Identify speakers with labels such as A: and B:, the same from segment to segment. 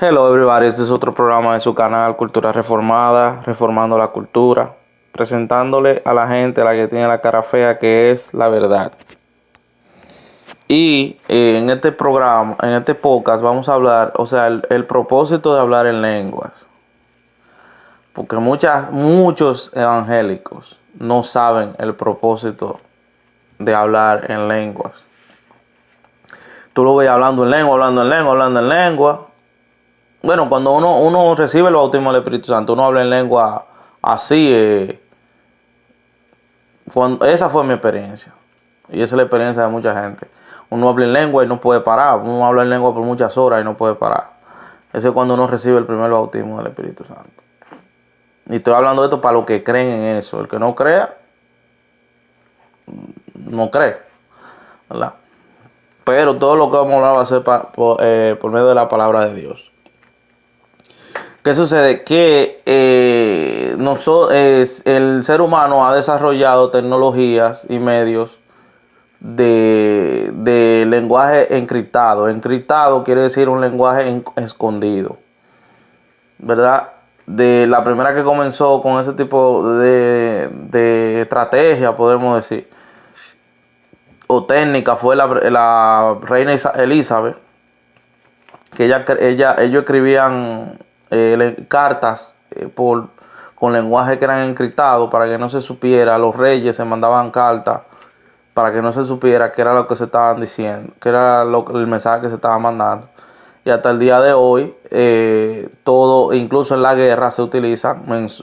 A: Hello everybody, este es otro programa de su canal Cultura Reformada, reformando la cultura, presentándole a la gente, a la que tiene la cara fea, que es la verdad. Y en este programa, en este podcast vamos a hablar, o sea, el propósito de hablar en lenguas. Porque muchos evangélicos no saben el propósito de hablar en lenguas. Tú lo ves hablando en lengua, hablando en lengua, hablando en lengua. Bueno, cuando uno recibe el bautismo del Espíritu Santo, uno habla en lengua así. Esa fue mi experiencia. Y esa es la experiencia de mucha gente. Uno habla en lengua y no puede parar. Uno habla en lengua por muchas horas y no puede parar. Ese es cuando uno recibe el primer bautismo del Espíritu Santo. Y estoy hablando de esto para los que creen en eso. El que no crea, no cree, ¿verdad? Pero todo lo que vamos a hablar va a ser por medio de la palabra de Dios. ¿Qué sucede? Que el ser humano ha desarrollado tecnologías y medios de lenguaje encriptado. Encriptado quiere decir un lenguaje escondido, ¿verdad? De la primera que comenzó con ese tipo de estrategia, podemos decir, o técnica, fue la reina Elizabeth, que ellos escribían cartas con lenguaje que eran encriptados para que no se supiera. Los reyes se mandaban cartas para que no se supiera qué era lo que se estaban diciendo, qué era el mensaje que se estaba mandando. Y hasta el día de hoy, todo, incluso en la guerra, se utiliza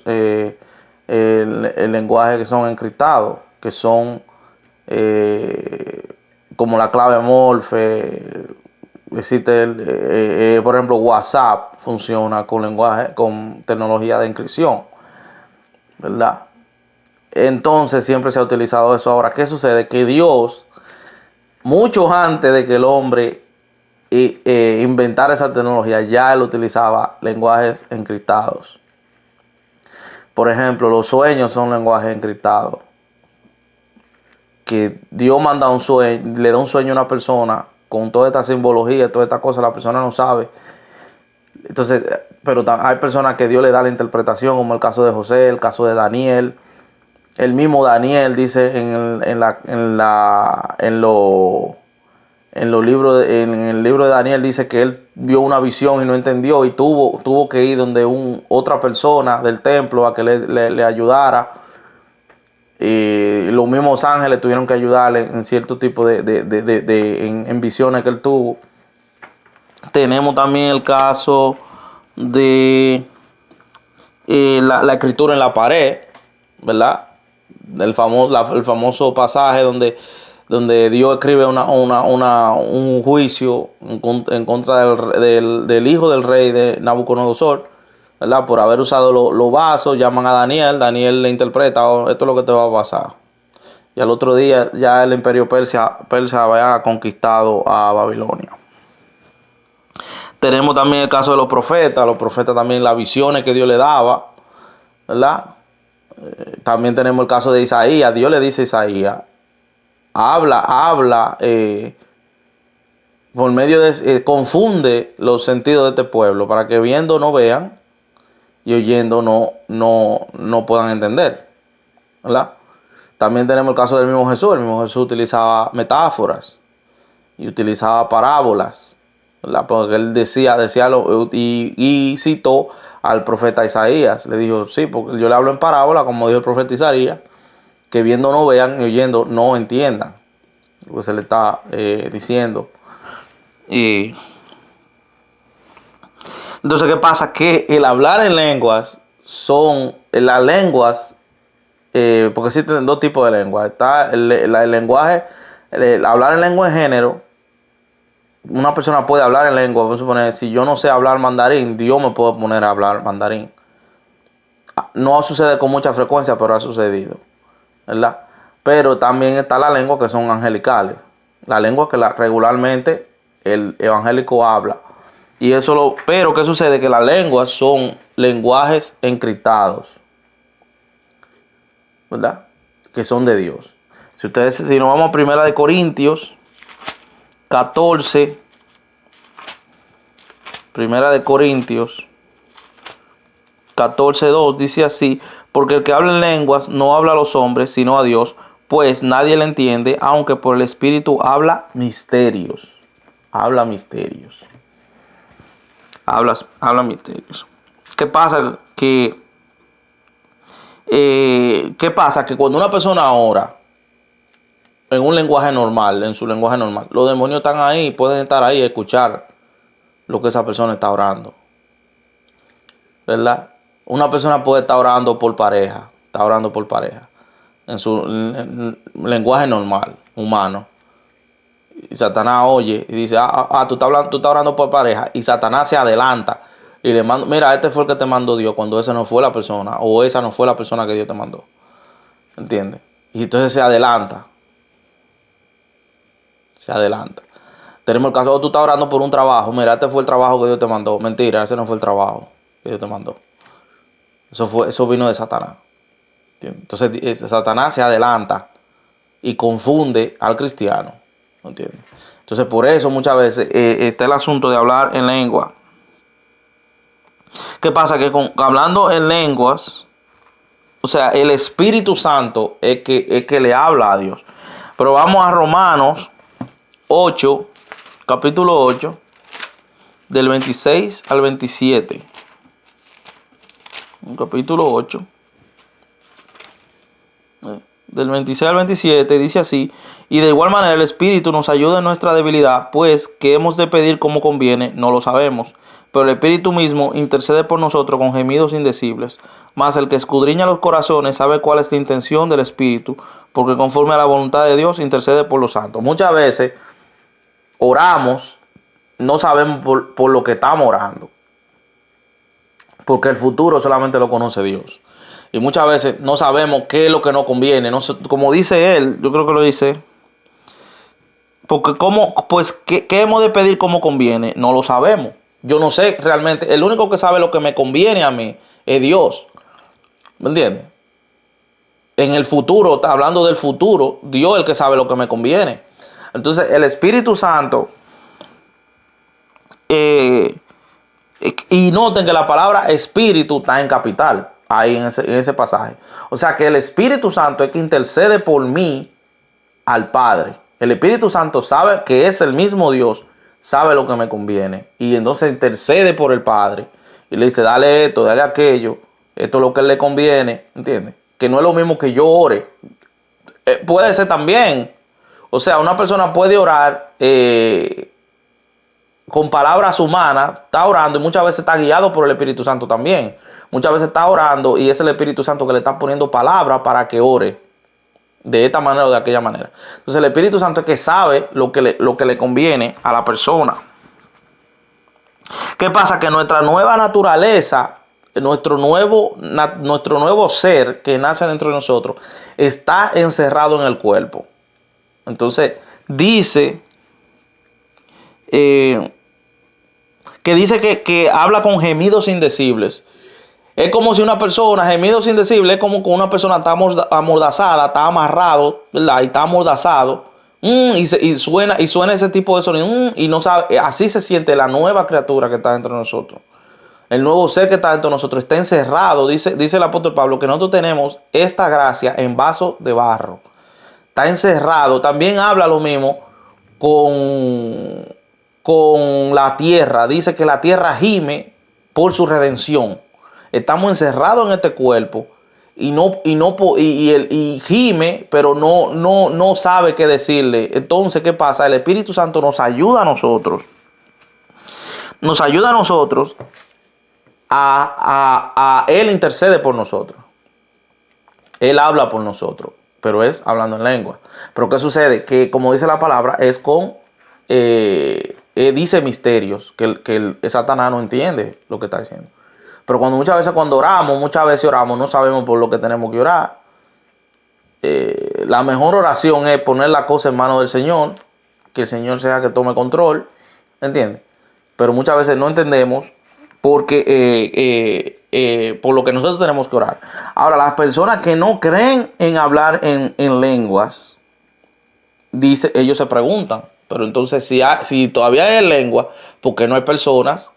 A: el lenguaje que son encriptados, que son como la clave Morse. Existe, por ejemplo, WhatsApp funciona con lenguaje, con tecnología de encripción, ¿verdad? Entonces siempre se ha utilizado eso. Ahora, ¿qué sucede? Que Dios, mucho antes de que el hombre inventara esa tecnología, ya él utilizaba lenguajes encriptados. Por ejemplo, los sueños son lenguajes encriptados. Que Dios manda un sueño, le da un sueño a una persona con toda esta simbología, toda esta cosa, la persona no sabe. Entonces, pero hay personas que Dios le da la interpretación, como el caso de José, el caso de Daniel. El mismo Daniel dice en el libro de Daniel, dice que él vio una visión y no entendió y tuvo que ir donde otra persona del templo a que le ayudara. Y los mismos ángeles tuvieron que ayudarle en cierto tipo en visiones que él tuvo. Tenemos también el caso de la escritura en la pared, ¿verdad? El famoso pasaje donde Dios escribe un juicio en contra del hijo del rey de Nabucodonosor, ¿verdad? Por haber usado los vasos. Llaman a Daniel le interpreta: "Oh, esto es lo que te va a pasar". Y al otro día ya el imperio persa había conquistado a Babilonia. Tenemos también el caso de los profetas también, las visiones que Dios le daba, ¿verdad? También tenemos el caso de Isaías. Dios le dice a Isaías: habla, por medio confunde los sentidos de este pueblo para que viendo no vean y oyendo no puedan entender, ¿verdad? También tenemos el caso del mismo Jesús. El mismo Jesús utilizaba metáforas y utilizaba parábolas, ¿verdad? Porque él decía y citó al profeta Isaías. Le dijo: sí, porque yo le hablo en parábola, como dijo el profeta Isaías, que viendo no vean y oyendo no entiendan lo que se le está diciendo. Y entonces, ¿qué pasa? Que el hablar en lenguas las lenguas, porque existen dos tipos de lenguas. Está el lenguaje, hablar en lengua en género. Una persona puede hablar en lengua. Vamos a suponer, si yo no sé hablar mandarín, Dios me puede poner a hablar mandarín. No sucede con mucha frecuencia, pero ha sucedido, ¿verdad? Pero también está la lengua que son angelicales. La lengua que regularmente el evangélico habla. Pero ¿qué sucede? Que las lenguas son lenguajes encriptados, ¿verdad? Que son de Dios. Si nos vamos a 1 Corintios 14, Primera de Corintios 14:2 dice así: porque el que habla en lenguas no habla a los hombres, sino a Dios, pues nadie le entiende, aunque por el Espíritu habla misterios. Habla misterios. Habla misterios. ¿Qué pasa? ¿Qué pasa? Que cuando una persona ora en un lenguaje normal, en su lenguaje normal, los demonios están ahí, pueden estar ahí y escuchar lo que esa persona está orando. ¿Verdad? Una persona puede estar orando por pareja, está orando por pareja, en su lenguaje normal, humano. Y Satanás oye y dice, tú estás orando por pareja. Y Satanás se adelanta y le manda, mira, este fue el que te mandó Dios, cuando esa no fue la persona, o esa no fue la persona que Dios te mandó. ¿Entiendes? Y entonces se adelanta. Se adelanta. Tenemos el caso, tú estás orando por un trabajo, mira, este fue el trabajo que Dios te mandó. Mentira, ese no fue el trabajo que Dios te mandó. Eso vino de Satanás. ¿Entiendes? Entonces Satanás se adelanta y confunde al cristiano. ¿Entiendes? Entonces por eso muchas veces está el asunto de hablar en lengua. ¿Qué pasa? Que hablando en lenguas, o sea, el Espíritu Santo es que le habla a Dios. Pero vamos a Romanos 8, capítulo 8, del 26 al 27. Capítulo 8, del 26 al 27, dice así: y de igual manera el Espíritu nos ayuda en nuestra debilidad, pues que hemos de pedir como conviene, no lo sabemos. Pero el Espíritu mismo intercede por nosotros con gemidos indecibles. Mas el que escudriña los corazones sabe cuál es la intención del Espíritu, porque conforme a la voluntad de Dios intercede por los santos. Muchas veces oramos, no sabemos por lo que estamos orando, porque el futuro solamente lo conoce Dios. Y muchas veces no sabemos qué es lo que nos conviene. No sé, como dice él, yo creo que lo dice, porque ¿qué hemos de pedir como conviene? No lo sabemos. Yo no sé realmente. El único que sabe lo que me conviene a mí es Dios. ¿Me entiendes? En el futuro, está hablando del futuro, Dios es el que sabe lo que me conviene. Entonces el Espíritu Santo, y noten que la palabra espíritu está en capital, ahí en ese pasaje. O sea que el Espíritu Santo es que intercede por mí al Padre. El Espíritu Santo sabe que es el mismo Dios, sabe lo que me conviene. Y entonces intercede por el Padre. Y le dice, dale esto, dale aquello. Esto es lo que le conviene. ¿Entiendes? Que no es lo mismo que yo ore. Puede ser también. O sea, una persona puede orar con palabras humanas, está orando y muchas veces está guiado por el Espíritu Santo también. Muchas veces está orando y es el Espíritu Santo que le está poniendo palabras para que ore de esta manera o de aquella manera. Entonces el Espíritu Santo es que sabe lo que le conviene a la persona. ¿Qué pasa? Que nuestra nueva naturaleza, nuestro nuevo ser que nace dentro de nosotros, está encerrado en el cuerpo. Entonces dice que habla con gemidos indecibles. Es como si una persona, gemidos indecibles, es como que una persona está amordazada, está amarrado, ¿verdad? Y está amordazado. Y suena ese tipo de sonido. Y no sabe, así se siente la nueva criatura que está dentro de nosotros. El nuevo ser que está dentro de nosotros está encerrado. Dice el apóstol Pablo que nosotros tenemos esta gracia en vaso de barro. Está encerrado. También habla lo mismo con la tierra. Dice que la tierra gime por su redención. Estamos encerrados en este cuerpo y gime, pero no sabe qué decirle. Entonces, ¿qué pasa? El Espíritu Santo nos ayuda a nosotros. Nos ayuda a nosotros Él intercede por nosotros. Él habla por nosotros, pero es hablando en lengua. Pero ¿qué sucede? Que como dice la palabra, es dice misterios que Satanás no entiende lo que está diciendo. Pero muchas veces oramos, no sabemos por lo que tenemos que orar. La mejor oración es poner la cosa en manos del Señor, que el Señor sea que tome control, ¿entiendes? Pero muchas veces no entendemos porque por lo que nosotros tenemos que orar. Ahora, las personas que no creen en hablar en lenguas, ellos se preguntan, pero entonces si todavía hay lengua, ¿por qué no hay personas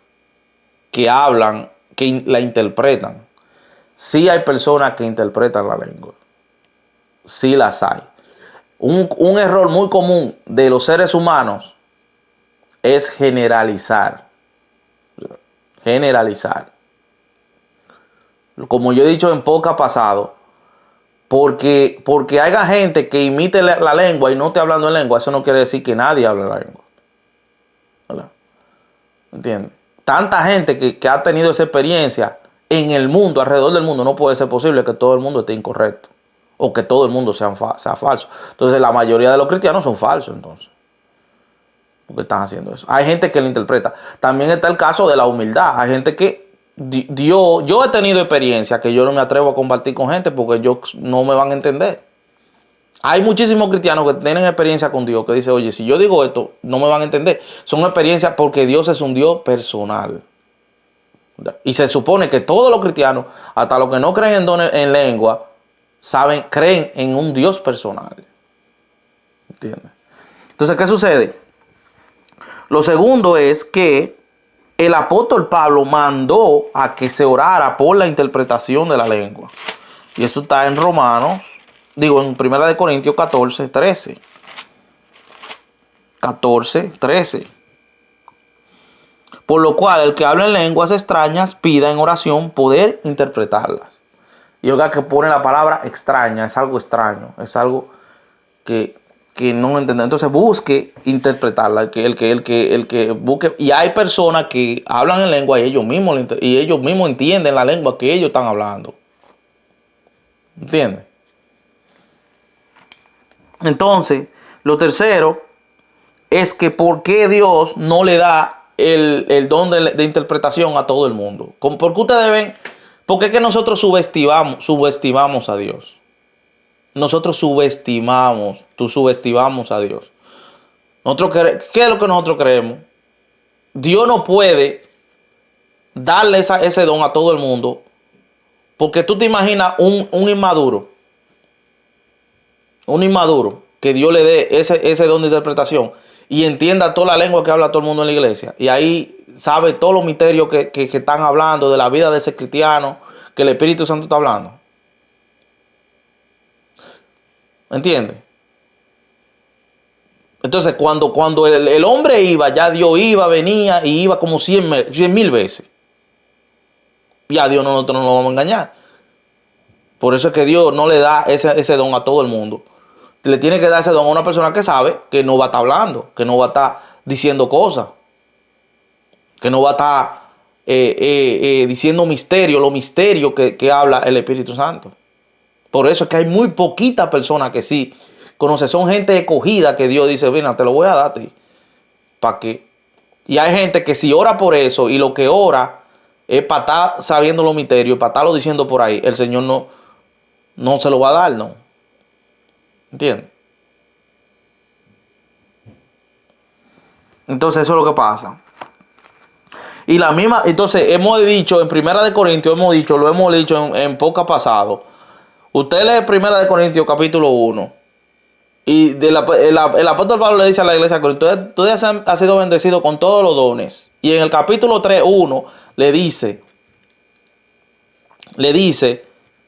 A: que hablan, que la interpretan. Sí hay personas que interpretan la lengua. Sí las hay. Un error muy común de los seres humanos es generalizar. Generalizar. Como yo he dicho en podcast pasado, porque haya gente que imite la lengua y no esté hablando en lengua, eso no quiere decir que nadie hable la lengua. ¿Verdad? ¿Entiendes? Tanta gente que ha tenido esa experiencia en el mundo, alrededor del mundo, no puede ser posible que todo el mundo esté incorrecto o que todo el mundo sea falso. Entonces la mayoría de los cristianos son falsos, entonces. Porque están haciendo eso. Hay gente que lo interpreta. También está el caso de la humildad. Hay gente que yo he tenido experiencia que yo no me atrevo a compartir con gente porque ellos no me van a entender. Hay muchísimos cristianos que tienen experiencia con Dios que dicen, oye, si yo digo esto, no me van a entender. Son experiencias porque Dios es un Dios personal. Y se supone que todos los cristianos, hasta los que no creen en lengua, creen en un Dios personal. ¿Entiendes? Entonces, ¿qué sucede? Lo segundo es que el apóstol Pablo mandó a que se orara por la interpretación de la lengua. Y eso está en en 1 Corintios 14, 13. 14, 13. Por lo cual, el que habla en lenguas extrañas pida en oración poder interpretarlas. Y oiga que pone la palabra extraña, es algo extraño, es algo que no entiende. Entonces busque interpretarla, el que busque. Y hay personas que hablan en lengua y ellos mismos entienden la lengua que ellos están hablando. ¿Entiendes? Entonces, lo tercero es que ¿por qué Dios no le da el don de interpretación a todo el mundo? ¿Por qué ustedes ven? ¿Por qué es que nosotros subestimamos a Dios? Nosotros subestimamos a Dios. ¿Qué es lo que nosotros creemos? Dios no puede darle ese don a todo el mundo, porque tú te imaginas un inmaduro que Dios le dé ese don de interpretación y entienda toda la lengua que habla todo el mundo en la iglesia, y ahí sabe todos los misterios que están hablando de la vida de ese cristiano, que el Espíritu Santo está hablando. ¿Entiendes? Entonces, cuando el hombre iba, ya Dios venía y iba como 100,000 veces. Y a Dios nosotros no lo vamos a engañar. Por eso es que Dios no le da ese don a todo el mundo. Le tiene que dar ese don a una persona que sabe que no va a estar hablando, que no va a estar diciendo cosas, que no va a estar diciendo los misterios que habla el Espíritu Santo. Por eso es que hay muy poquitas personas que sí conocen. Son gente escogida que Dios dice, mira, te lo voy a dar a ti. ¿Para qué? Y hay gente que si ora por eso y lo que ora es para estar sabiendo los misterios, para estarlo diciendo por ahí, el Señor no se lo va a dar, ¿no? ¿Entiendes? Entonces eso es lo que pasa. Y la misma, entonces hemos dicho en 1 Corintios, lo hemos dicho en podcast pasado. Usted lee 1 Corintios capítulo 1 y el apóstol Pablo le dice a la iglesia que tú has sido bendecido con todos los dones. Y en el capítulo 3, 1 le dice,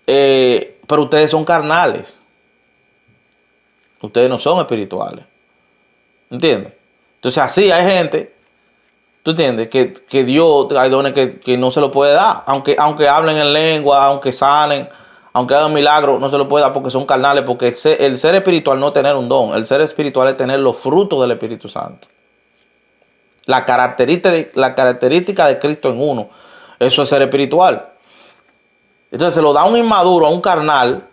A: pero ustedes son carnales. Ustedes no son espirituales. ¿Entiendes? Entonces así hay gente, ¿tú entiendes? Que Dios, hay dones que no se lo puede dar. Aunque hablen en lengua, aunque sanen, aunque hagan milagros, no se lo puede dar porque son carnales. Porque el ser espiritual no es tener un don. El ser espiritual es tener los frutos del Espíritu Santo. La característica de Cristo en uno. Eso es ser espiritual. Entonces se lo da a un inmaduro, a un carnal,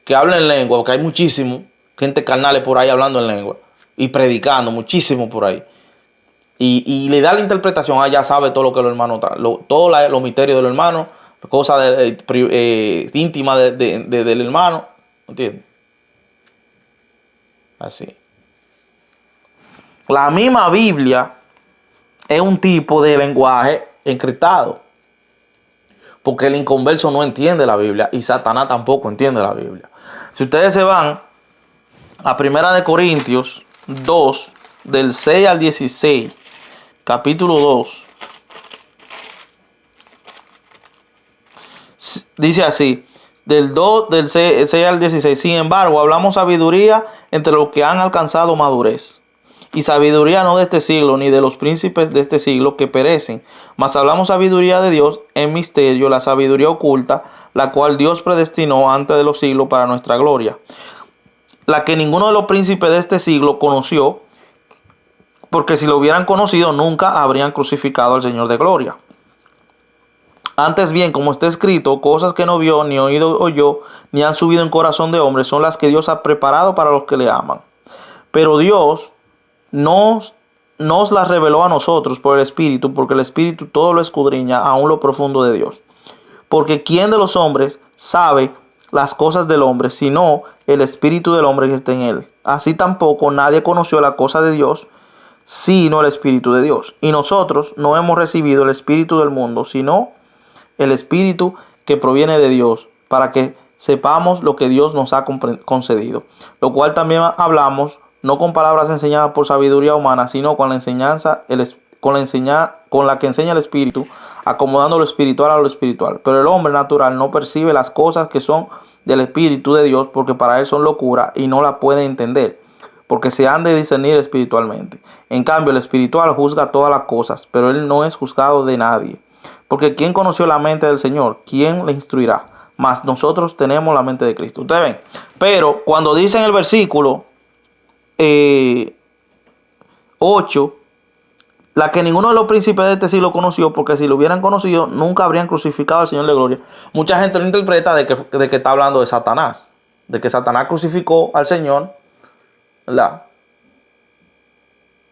A: que habla en lengua, porque hay muchísimo gente carnales por ahí hablando en lengua y predicando, muchísimo por ahí. Y le da la interpretación, ya sabe todo lo que los hermanos, todos los misterios del hermano, cosas íntimas del hermano, ¿entiendes? Así. La misma Biblia es un tipo de lenguaje encriptado, porque el inconverso no entiende la Biblia y Satanás tampoco entiende la Biblia. Si ustedes se van a 1 Corintios 2, del 6 al 16, capítulo 2, Dice así, del 2, del 6 al 16. Sin embargo, hablamos sabiduría entre los que han alcanzado madurez. Y sabiduría no de este siglo, ni de los príncipes de este siglo que perecen. Mas hablamos sabiduría de Dios en misterio, la sabiduría oculta, la cual Dios predestinó antes de los siglos para nuestra gloria. La que ninguno de los príncipes de este siglo conoció, porque si lo hubieran conocido, nunca habrían crucificado al Señor de gloria. Antes bien, como está escrito, cosas que no vio, ni oído oyó, ni han subido en corazón de hombre, son las que Dios ha preparado para los que le aman. Pero Dios nos las reveló a nosotros por el Espíritu, porque el Espíritu todo lo escudriña, aún lo profundo de Dios. Porque ¿quién de los hombres sabe las cosas del hombre, sino el Espíritu del hombre que está en él? Así tampoco nadie conoció la cosa de Dios, sino el Espíritu de Dios. Y nosotros no hemos recibido el Espíritu del mundo, sino el Espíritu que proviene de Dios, para que sepamos lo que Dios nos ha concedido. Lo cual también hablamos, no con palabras enseñadas por sabiduría humana, sino con la enseñanza, con la que enseña el Espíritu, acomodando lo espiritual a lo espiritual. Pero el hombre natural no percibe las cosas que son del Espíritu de Dios, porque para él son locura y no la puede entender, porque se han de discernir espiritualmente. En cambio, el espiritual juzga todas las cosas, pero él no es juzgado de nadie. Porque ¿quién conoció la mente del Señor? ¿Quién le instruirá? Mas nosotros tenemos la mente de Cristo. Ustedes ven. Pero cuando dice en el versículo 8, la que ninguno de los príncipes de este siglo conoció, porque si lo hubieran conocido, nunca habrían crucificado al Señor de gloria. Mucha gente lo interpreta de que está hablando de Satanás. De que Satanás crucificó al Señor. ¿Verdad?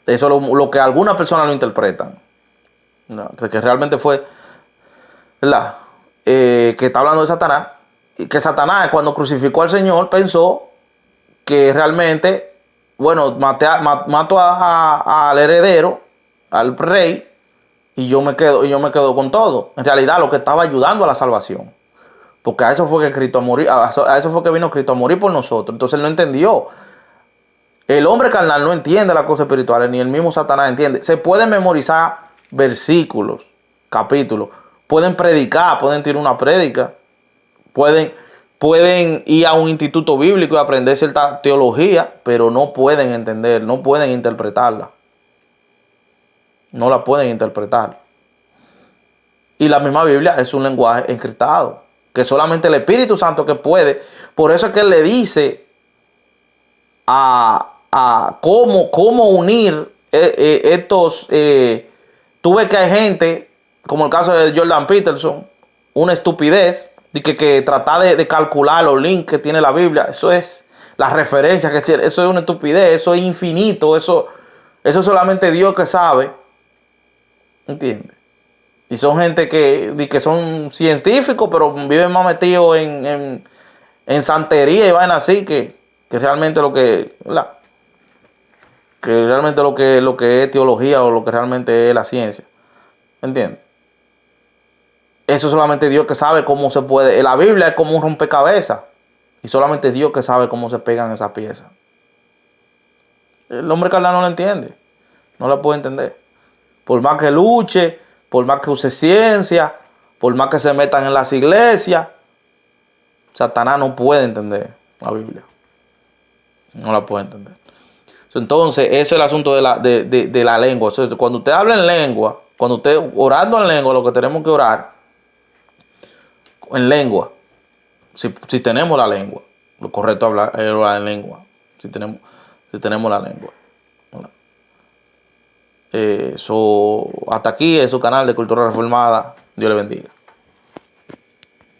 A: Eso es lo que algunas personas lo interpretan. ¿No? De que realmente fue... ¿verdad? Que está hablando de Satanás, y que Satanás cuando crucificó al Señor pensó que realmente, bueno, mato al heredero, al rey, y yo me quedo con todo. En realidad lo que estaba ayudando a la salvación, porque a eso fue que Cristo murió, a eso fue que vino Cristo a morir por nosotros. Entonces él no entendió. El hombre carnal no entiende las cosas espirituales, ni el mismo Satanás entiende. Se pueden memorizar versículos, capítulos, pueden predicar, pueden tirar una prédica, pueden ir a un instituto bíblico y aprender cierta teología, pero no pueden entender, no pueden interpretarla. No la pueden interpretar. Y la misma Biblia es un lenguaje encriptado, que solamente el Espíritu Santo que puede. Por eso es que él le dice a cómo unir estos. Tú ves que hay gente, como el caso de Jordan Peterson, una estupidez, de que trata de calcular los links que tiene la Biblia. Eso es la referencia que tiene. Eso es una estupidez, eso es infinito, eso solamente Dios que sabe. ¿Entiendes? Y son gente que son científicos, pero viven más metidos en santería y vaina así, que realmente lo que es teología o lo que realmente es la ciencia. ¿Entiendes? Eso solamente Dios que sabe cómo se puede. La Biblia es como un rompecabezas. Y solamente Dios que sabe cómo se pegan esas piezas. El hombre carnal no lo entiende. No la puede entender. Por más que luche, por más que use ciencia, por más que se metan en las iglesias, Satanás no puede entender la Biblia. No la puede entender. Entonces, ese es el asunto de la lengua. Cuando usted habla en lengua, cuando usted orando en lengua, lo que tenemos que orar en lengua, si tenemos la lengua, lo correcto es orar en lengua, si tenemos la lengua. Hasta aquí es su canal de Cultura Reformada. Dios le bendiga.